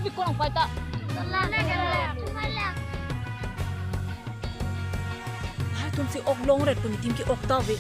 biko ng paita. Hai tun si ok long red kun tim ki ok ta ve.